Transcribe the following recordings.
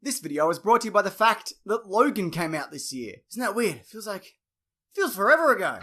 This video is brought to you by the fact that Logan came out this year. Isn't that weird? It feels forever ago.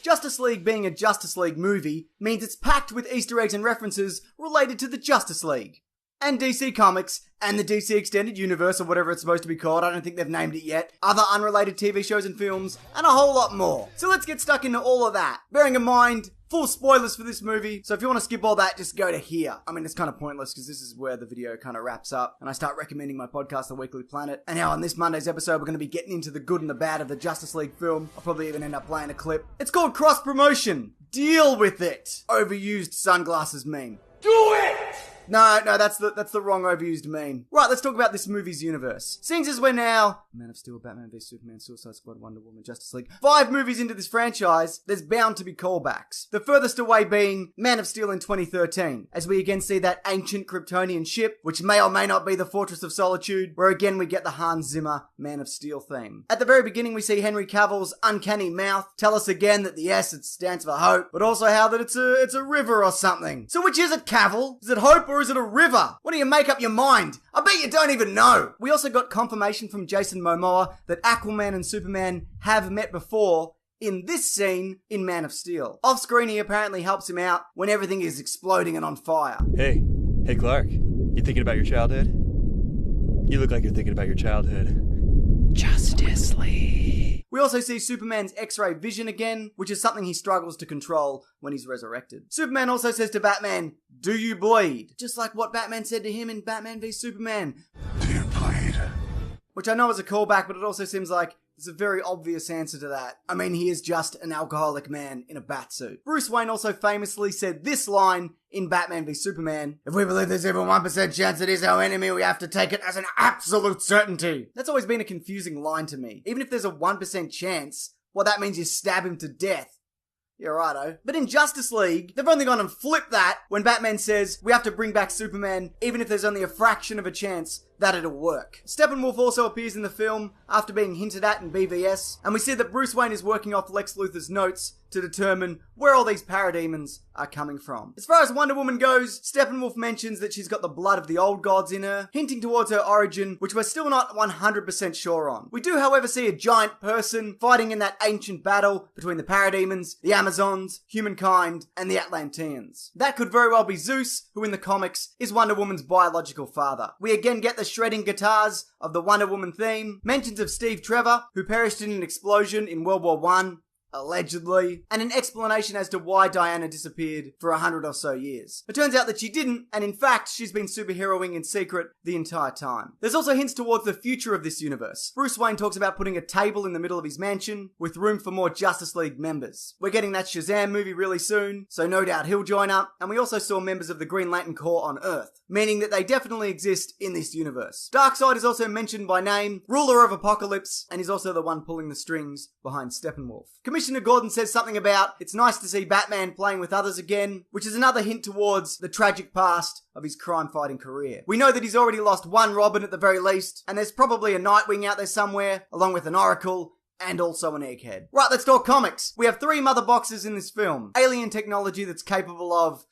Justice League being a Justice League movie means it's packed with Easter eggs and references related to the Justice League. And DC Comics, and the DC Extended Universe, or whatever it's supposed to be called, I don't think they've named it yet, other unrelated TV shows and films, and a whole lot more. So let's get stuck into all of that. Bearing in mind, full spoilers for this movie, so if you want to skip all that, just go to here. I mean, it's kind of pointless, because this is where the video kind of wraps up, and I start recommending my podcast, The Weekly Planet. And now on this Monday's episode, we're going to be getting into the good and the bad of the Justice League film. I'll probably even end up playing a clip. It's called cross-promotion. Deal with it. Overused sunglasses meme. Do it! No, that's the wrong overused meme. Right, let's talk about this movie's universe. Seeing as we're now Man of Steel, Batman v Superman, Suicide Squad, Wonder Woman, Justice League, 5 movies into this franchise, there's bound to be callbacks. The furthest away being Man of Steel in 2013, as we again see that ancient Kryptonian ship, which may or may not be the Fortress of Solitude, where again we get the Hans Zimmer Man of Steel theme. At the very beginning, we see Henry Cavill's uncanny mouth tell us again that the S, it stands for hope, but also how that it's a river or something. So which is it, Cavill? Is it hope or is it a river? What do you make up your mind? I bet you don't even know. We also got confirmation from Jason Momoa that Aquaman and Superman have met before in this scene in Man of Steel. Off screen, he apparently helps him out when everything is exploding and on fire. Hey Clark, you thinking about your childhood? You look like you're thinking about your childhood. Justice League. We also see Superman's X-ray vision again, which is something he struggles to control when he's resurrected. Superman also says to Batman, "Do you bleed?" Just like what Batman said to him in Batman v Superman. Do you bleed? Which I know is a callback, but it also seems like there's a very obvious answer to that. I mean, he is just an alcoholic man in a batsuit. Bruce Wayne also famously said this line in Batman v Superman: "If we believe there's even 1% chance it is our enemy, we have to take it as an absolute certainty." That's always been a confusing line to me. Even if there's a 1% chance, well, that means you stab him to death. Yeah, righto. But in Justice League, they've only gone and flipped that when Batman says we have to bring back Superman even if there's only a fraction of a chance that it'll work. Steppenwolf also appears in the film after being hinted at in BVS, and we see that Bruce Wayne is working off Lex Luthor's notes to determine where all these parademons are coming from. As far as Wonder Woman goes, Steppenwolf mentions that she's got the blood of the old gods in her, hinting towards her origin, which we're still not 100% sure on. We do, however, see a giant person fighting in that ancient battle between the parademons, the Amazons, humankind, and the Atlanteans. That could very well be Zeus, who in the comics is Wonder Woman's biological father. We again get the shredding guitars of the Wonder Woman theme, mentions of Steve Trevor, who perished in an explosion in World War I, allegedly, and an explanation as to why Diana disappeared for 100 or so years. It turns out that she didn't, and in fact, she's been superheroing in secret the entire time. There's also hints towards the future of this universe. Bruce Wayne talks about putting a table in the middle of his mansion, with room for more Justice League members. We're getting that Shazam movie really soon, so no doubt he'll join up, and we also saw members of the Green Lantern Corps on Earth, meaning that they definitely exist in this universe. Darkseid is also mentioned by name, ruler of Apocalypse, and he's also the one pulling the strings behind Steppenwolf. Commissioner Gordon says something about it's nice to see Batman playing with others again, which is another hint towards the tragic past of his crime-fighting career. We know that he's already lost one Robin at the very least, and there's probably a Nightwing out there somewhere, along with an Oracle, and also an Egghead. Right, let's talk comics. We have 3 mother boxes in this film. Alien technology that's capable of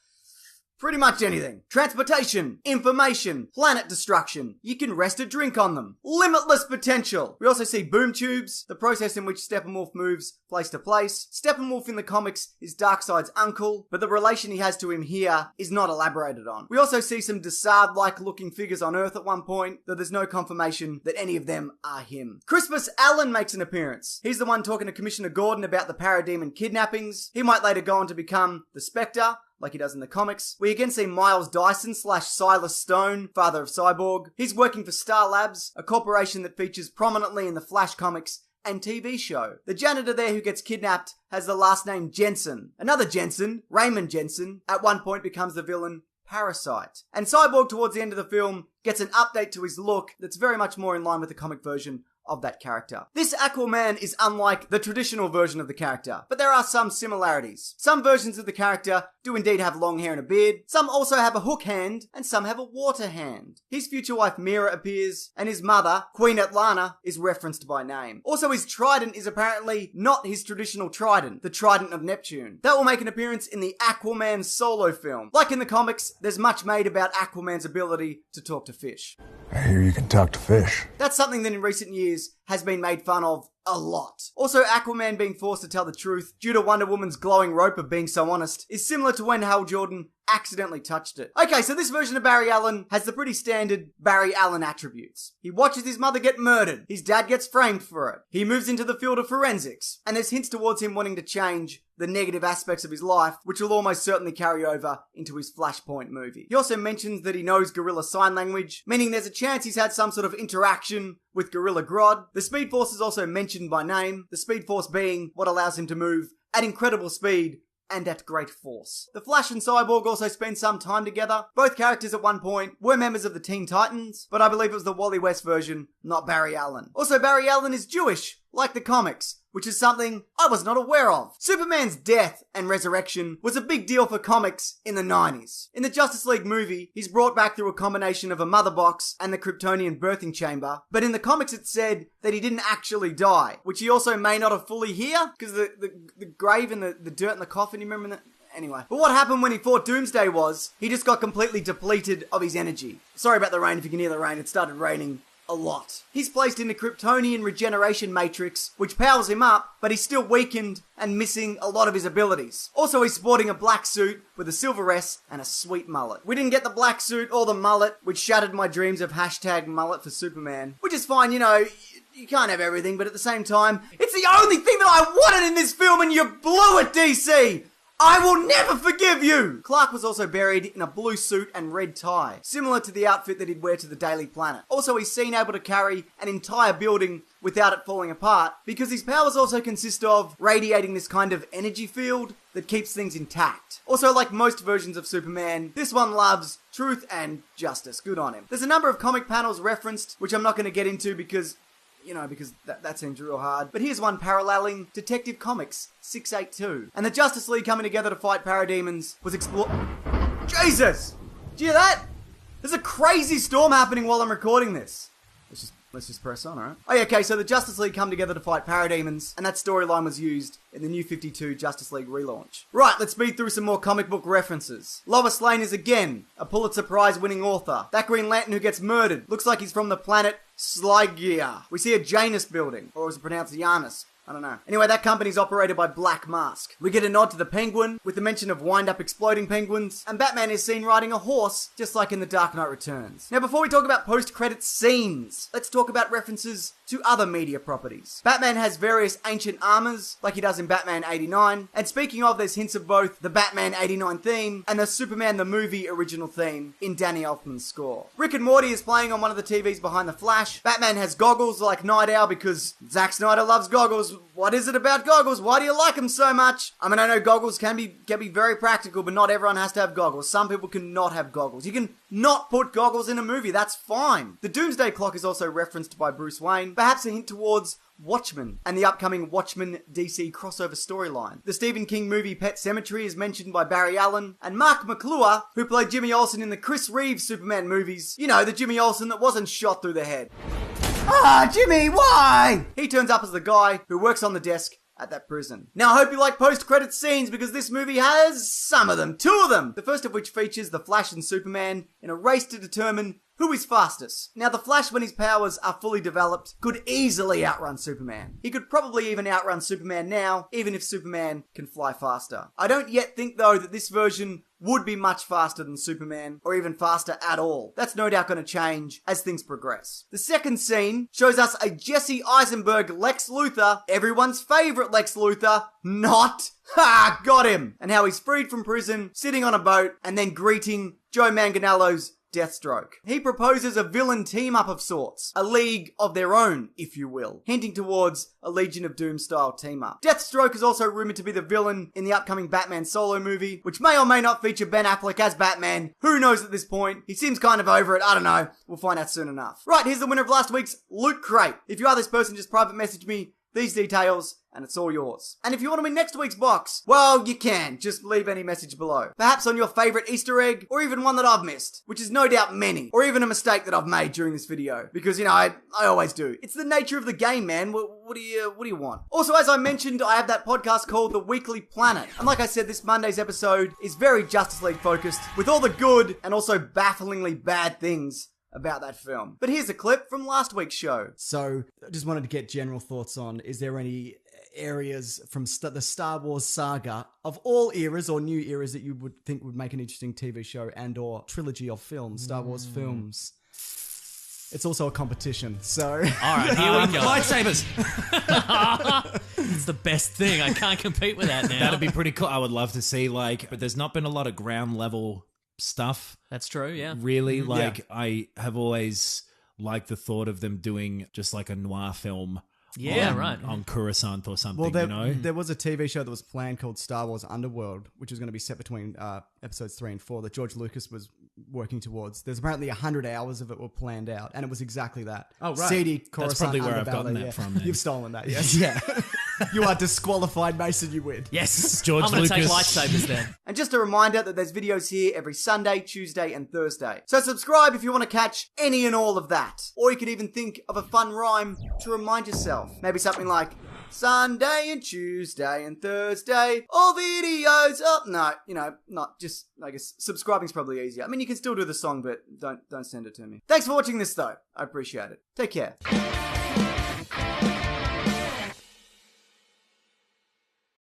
pretty much anything. Transportation, information, planet destruction. You can rest a drink on them. Limitless potential. We also see boom tubes, the process in which Steppenwolf moves place to place. Steppenwolf in the comics is Darkseid's uncle, but the relation he has to him here is not elaborated on. We also see some Desaad-like looking figures on Earth at one point, though there's no confirmation that any of them are him. Crispus Allen makes an appearance. He's the one talking to Commissioner Gordon about the parademon kidnappings. He might later go on to become the Spectre, like he does in the comics. We again see Miles Dyson / Silas Stone, father of Cyborg. He's working for Star Labs, a corporation that features prominently in the Flash comics and TV show. The janitor there who gets kidnapped has the last name Jensen. Another Jensen, Raymond Jensen, at one point becomes the villain Parasite. And Cyborg towards the end of the film gets an update to his look that's very much more in line with the comic version of that character. This Aquaman is unlike the traditional version of the character, but there are some similarities. Some versions of the character do indeed have long hair and a beard, some also have a hook hand, and some have a water hand. His future wife Mira appears, and his mother, Queen Atlana, is referenced by name. Also, his trident is apparently not his traditional trident, the Trident of Neptune. That will make an appearance in the Aquaman solo film. Like in the comics, there's much made about Aquaman's ability to talk to fish. I hear you can talk to fish. That's something that in recent years has been made fun of a lot. Also, Aquaman being forced to tell the truth due to Wonder Woman's glowing rope of being so honest is similar to when Hal Jordan accidentally touched it. Okay, so this version of Barry Allen has the pretty standard Barry Allen attributes. He watches his mother get murdered. His dad gets framed for it. He moves into the field of forensics. And there's hints towards him wanting to change the negative aspects of his life, which will almost certainly carry over into his Flashpoint movie. He also mentions that he knows Gorilla Sign Language, meaning there's a chance he's had some sort of interaction with Gorilla Grodd. The Speed Force is also mentioned by name, the Speed Force being what allows him to move at incredible speed and at great force. The Flash and Cyborg also spend some time together. Both characters at one point were members of the Teen Titans, but I believe it was the Wally West version, not Barry Allen. Also, Barry Allen is Jewish, like the comics, which is something I was not aware of. Superman's death and resurrection was a big deal for comics in the 90s. In the Justice League movie, he's brought back through a combination of a mother box and the Kryptonian birthing chamber, but in the comics it said that he didn't actually die, which he also may not have fully hear, because the grave and the dirt in the coffin, you remember that? Anyway. But what happened when he fought Doomsday was, he just got completely depleted of his energy. Sorry about the rain, if you can hear the rain, it started raining a lot. He's placed in the Kryptonian regeneration matrix, which powers him up, but he's still weakened and missing a lot of his abilities. Also, he's sporting a black suit with a silver S and a sweet mullet. We didn't get the black suit or the mullet, which shattered my dreams of hashtag mullet for Superman, which is fine, you know, you can't have everything, but at the same time, it's the only thing that I wanted in this film and you blew it, DC! I will never forgive you! Clark was also buried in a blue suit and red tie, similar to the outfit that he'd wear to the Daily Planet. Also, he's seen able to carry an entire building without it falling apart, because his powers also consist of radiating this kind of energy field that keeps things intact. Also, like most versions of Superman, this one loves truth and justice. Good on him. There's a number of comic panels referenced, which I'm not going to get into because that seems real hard. But here's one paralleling Detective Comics 682. And the Justice League coming together to fight parademons was Jesus! Do you hear that? There's a crazy storm happening while I'm recording this. Let's just press on, alright? Oh yeah, okay, so the Justice League come together to fight parademons, and that storyline was used in the New 52 Justice League relaunch. Right, let's speed through some more comic book references. Lois Lane is again a Pulitzer Prize winning author. That Green Lantern who gets murdered looks like he's from the planet Sligia. We see a Janus building, or is it pronounced Janus? I don't know. Anyway, that company's operated by Black Mask. We get a nod to the Penguin, with the mention of wind-up exploding penguins, and Batman is seen riding a horse, just like in The Dark Knight Returns. Now, before we talk about post-credits scenes, let's talk about references to other media properties. Batman has various ancient armors, like he does in Batman 89, and speaking of, there's hints of both the Batman 89 theme and the Superman the Movie original theme in Danny Elfman's score. Rick and Morty is playing on one of the TVs behind the Flash. Batman has goggles like Night Owl because Zack Snyder loves goggles. What is it about goggles? Why do you like them so much? I mean, I know goggles can be very practical, but not everyone has to have goggles. Some people can not have goggles. You can not put goggles in a movie. That's fine. The Doomsday Clock is also referenced by Bruce Wayne, perhaps a hint towards Watchmen and the upcoming Watchmen DC crossover storyline. The Stephen King movie Pet Sematary is mentioned by Barry Allen, and Mark McClure, who played Jimmy Olsen in the Chris Reeves Superman movies. You know, the Jimmy Olsen that wasn't shot through the head. Ah, Jimmy, why? He turns up as the guy who works on the desk at that prison. Now, I hope you like post-credit scenes because this movie has some of them, 2 of them. The first of which features the Flash and Superman in a race to determine who is fastest. Now, the Flash, when his powers are fully developed, could easily outrun Superman. He could probably even outrun Superman now, even if Superman can fly faster. I don't yet think, though, that this version would be much faster than Superman, or even faster at all. That's no doubt going to change as things progress. The second scene shows us a Jesse Eisenberg Lex Luthor, everyone's favourite Lex Luthor, got him! And how he's freed from prison, sitting on a boat, and then greeting Joe Manganiello's Deathstroke. He proposes a villain team-up of sorts, a league of their own, if you will, hinting towards a Legion of Doom-style team-up. Deathstroke is also rumoured to be the villain in the upcoming Batman solo movie, which may or may not feature Ben Affleck as Batman. Who knows at this point? He seems kind of over it, I don't know. We'll find out soon enough. Right, here's the winner of last week's Loot Crate. If you are this person, just private message me these details, and it's all yours. And if you want to win next week's box, well, you can. Just leave any message below. Perhaps on your favourite Easter egg, or even one that I've missed, which is no doubt many, or even a mistake that I've made during this video. Because, you know, I always do. It's the nature of the game, man. What do you want? Also, as I mentioned, I have that podcast called The Weekly Planet. And like I said, this Monday's episode is very Justice League focused, with all the good and also bafflingly bad things about that film. But here's a clip from last week's show. So, I just wanted to get general thoughts on, is there any areas from the Star Wars saga of all eras or new eras that you would think would make an interesting TV show and or trilogy of films, Star Wars films? It's also a competition, so... All right, here we go. Lightsabers! It's the best thing. I can't compete with that now. That'd be pretty cool. I would love to see, but there's not been a lot of ground level stuff. That's true, yeah. Really, I have always liked the thought of them doing just like a noir film. Yeah, right. On Coruscant or something, well, there was a TV show that was planned called Star Wars Underworld, which was going to be set between episodes 3 and 4 that George Lucas was working towards. There's apparently 100 hours of it were planned out, and it was exactly that. Oh, right. Seedy Coruscant. That's probably where I've underbelly, gotten that from. Then. You've stolen that, yes. Yeah. You are disqualified, Mason, you win. Yes, George I'm going to Lucas. take lightsabers then. And just a reminder that there's videos here every Sunday, Tuesday, and Thursday. So subscribe if you want to catch any and all of that. Or you could even think of a fun rhyme to remind yourself. Maybe something like, Sunday and Tuesday and Thursday, all videos up. No, not just, I guess, subscribing's probably easier. I mean, you can still do the song, but don't send it to me. Thanks for watching this, though. I appreciate it. Take care.